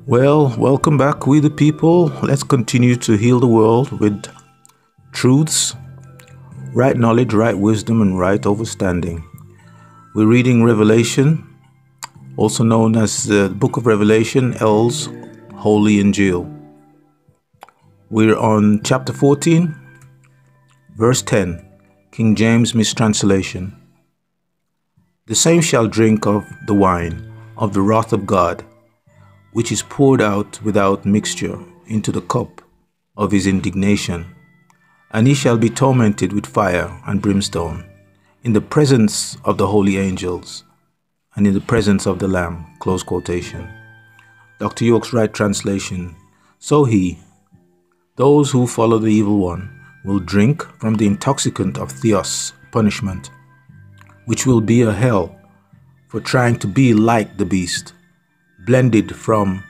Well, welcome back, we the people. Let's continue to heal the world with truths, right knowledge, right wisdom, and right understanding. We're reading Revelation, also known as the Book of Revelation, L's Holy Injiyl. We're on chapter 14, verse 10, King James mistranslation. The same shall drink of the wine of the wrath of God, which is poured out without mixture into the cup of his indignation. And he shall be tormented with fire and brimstone in the presence of the holy angels and in the presence of the Lamb. Close quotation. Dr. York's right translation. So those who follow the evil one, will drink from the intoxicant of theos, punishment, which will be a hell for trying to be like the beast, blended from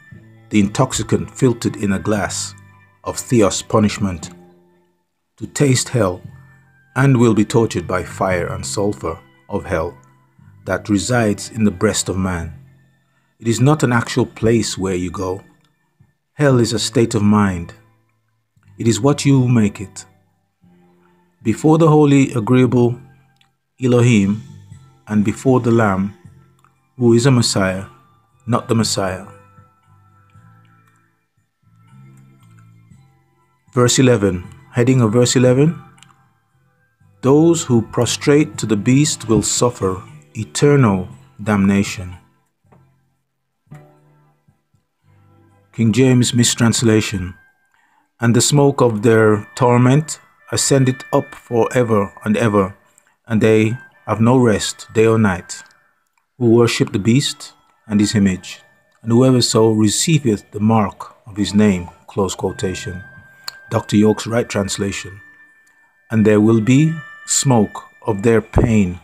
the intoxicant filtered in a glass of theos, punishment, to taste hell, and will be tortured by fire and sulfur of hell that resides in the breast of man. It is not an actual place where you go. Hell is a state of mind. It is what you make it. Before the holy, agreeable Elohim, and before the Lamb, who is a Messiah, not the Messiah. Verse 11, heading of verse 11. Those who prostrate to the beast will suffer eternal damnation. King James mistranslation. And the smoke of their torment ascendeth up for ever and ever, and they have no rest day or night, who worship the beast and his image, and whoever so receiveth the mark of his name. Close quotation. Dr. York's right translation. And there will be smoke of their pain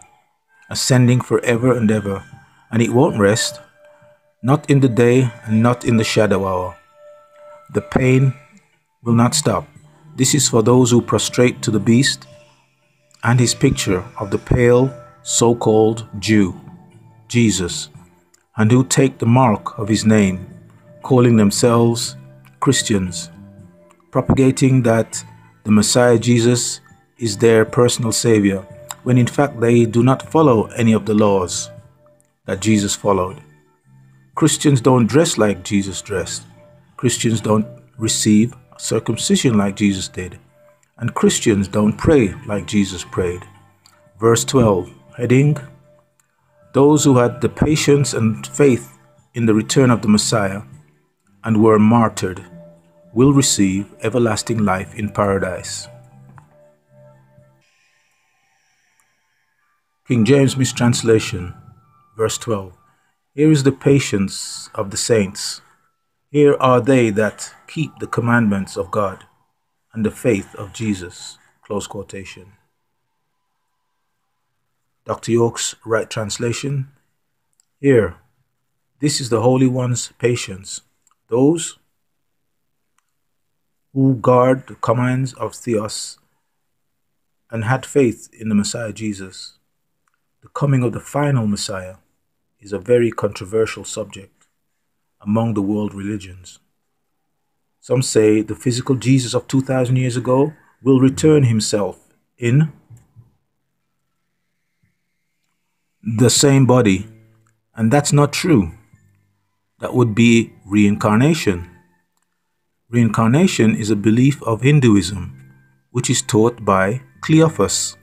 ascending forever and ever, and it won't rest, not in the day and not in the shadow hour. The pain will not stop. This is for those who prostrate to the beast and his picture of the pale so-called Jew, Jesus, and who take the mark of his name, calling themselves Christians, propagating that the Messiah Jesus is their personal savior, when in fact they do not follow any of the laws that Jesus followed. Christians don't dress like Jesus dressed. Christians don't receive circumcision like Jesus did. And Christians don't pray like Jesus prayed. Verse 12, heading, those who had the patience and faith in the return of the Messiah and were martyred will receive everlasting life in paradise. King James mistranslation, verse 12. Here is the patience of the saints. Here are they that keep the commandments of God and the faith of Jesus. Close quotation. Dr. York's right translation. Here, this is the Holy One's patience. Those who guard the commands of Theos and had faith in the Messiah Jesus. The coming of the final Messiah is a very controversial subject among the world religions. Some say the physical Jesus of 2,000 years ago will return himself in the same body, and that's not true. That would be reincarnation. Reincarnation is a belief of Hinduism, which is taught by Cleophas.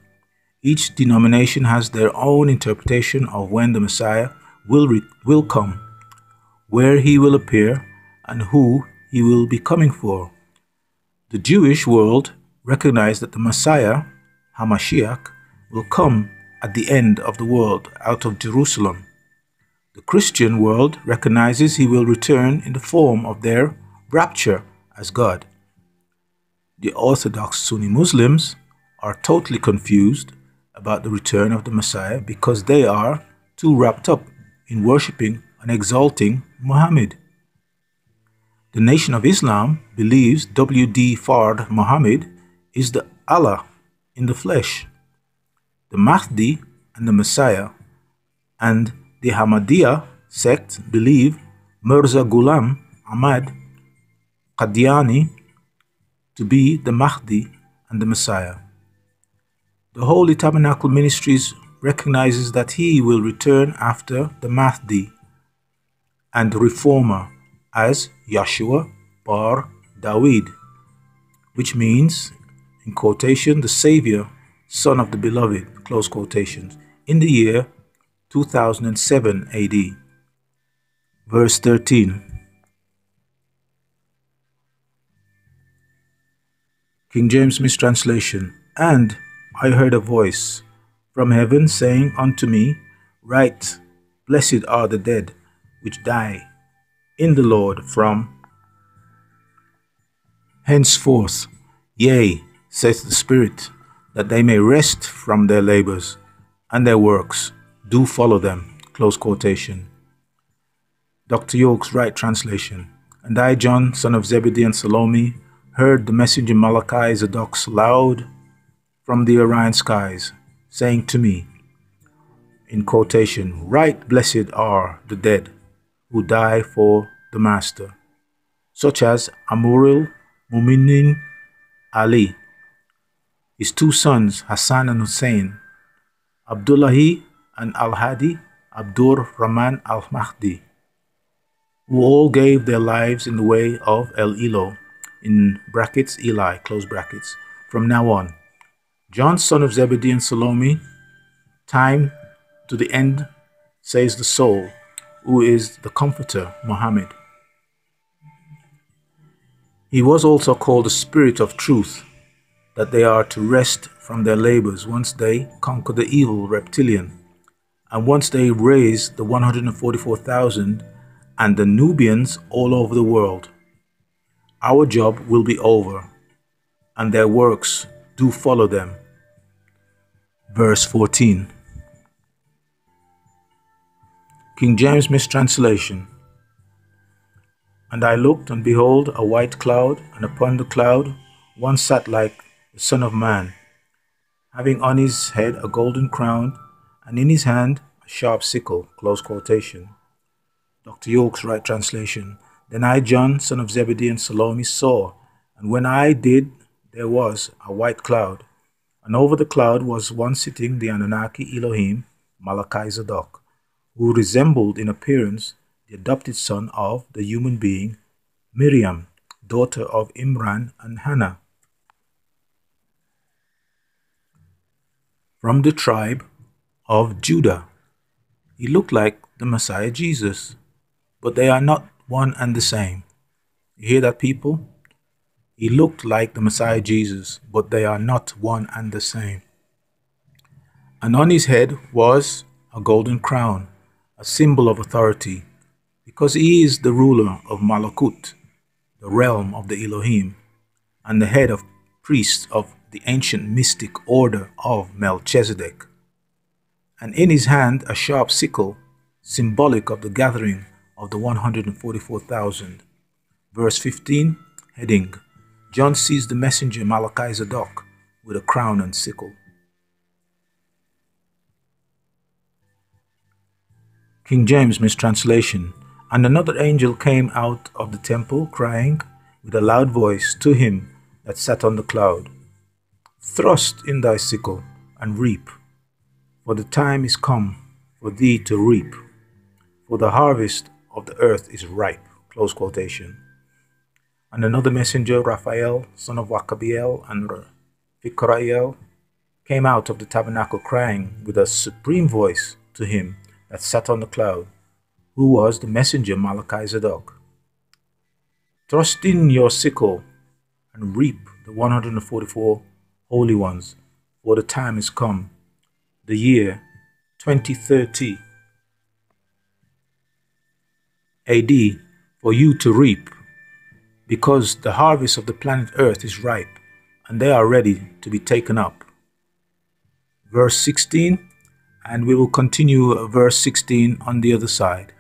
Each denomination has their own interpretation of when the Messiah will come, where he will appear, and who he will be coming for. The Jewish world recognizes that the Messiah, Hamashiach, will come at the end of the world out of Jerusalem. The Christian world recognizes he will return in the form of their rapture as God. The Orthodox Sunni Muslims are totally confused about the return of the Messiah because they are too wrapped up in worshipping and exalting Muhammad. The Nation of Islam believes W.D. Fard Muhammad is the Allah in the flesh, the Mahdi and the Messiah, and the Ahmadiyya sect believe Mirza Ghulam Ahmad Qadiani to be the Mahdi and the Messiah. The Holy Tabernacle Ministries recognizes that he will return after the Mahdi and Reformer as Yeshua bar Dawid, which means, in quotation, the Savior, Son of the Beloved, close quotations, in the year 2007 AD. Verse 13. King James mistranslation. And I heard a voice from heaven saying unto me, Write, blessed are the dead which die in the Lord from henceforth. Yea, saith the Spirit, that they may rest from their labors, and their works do follow them. Close quotation. Dr. York's right translation. And I, John, son of Zebedee and Salome, heard the messenger Malachi Zadok's loud from the Orion skies, saying to me, in quotation, Right blessed are the dead who die for the Master, such as Amuril Muminin Ali, his two sons Hassan and Hussein, Abdullahi and Al-Hadi Abdur Rahman Al-Mahdi, who all gave their lives in the way of El Elo, in brackets Eli, close brackets, from now on. John, son of Zebedee and Salome, time to the end, says the soul, who is the Comforter, Muhammad. He was also called the Spirit of Truth, that they are to rest from their labors once they conquer the evil reptilian, and once they raise the 144,000 and the Nubians all over the world. Our job will be over, and their works do follow them. Verse 14. King James mistranslation. And I looked, and behold, a white cloud, and upon the cloud one sat like the Son of Man, having on his head a golden crown, and in his hand a sharp sickle. Close quotation. Dr. York's right translation. Then I, John, son of Zebedee and Salome, saw, and when I did, there was a white cloud, and over the cloud was one sitting, the Anunnaki Elohim, Malachi Zadok, who resembled in appearance the adopted son of the human being, Miriam, daughter of Imran and Hannah, from the tribe of Judah. He looked like the Messiah Jesus, but they are not one and the same. You hear that, people? He looked like the Messiah Jesus, but they are not one and the same. And on his head was a golden crown, a symbol of authority, because he is the ruler of Malakut, the realm of the Elohim, and the head of priests of the ancient mystic order of Melchizedek. And in his hand a sharp sickle, symbolic of the gathering of the 144,000. Verse 15, heading, John sees the messenger Malachi Zadok with a crown and sickle. King James mistranslation. And another angel came out of the temple, crying with a loud voice to him that sat on the cloud, Thrust in thy sickle and reap, for the time is come for thee to reap, for the harvest of the earth is ripe. Close quotation. And another messenger, Raphael, son of Wakabiel and Fikrael, came out of the tabernacle, crying with a supreme voice to him that sat on the cloud, who was the messenger Malachi Zadok, Thrust in your sickle and reap the 144 holy ones, for the time is come, the year 2030 AD, for you to reap, because the harvest of the planet Earth is ripe, and they are ready to be taken up. Verse 16, and we will continue verse 16 on the other side.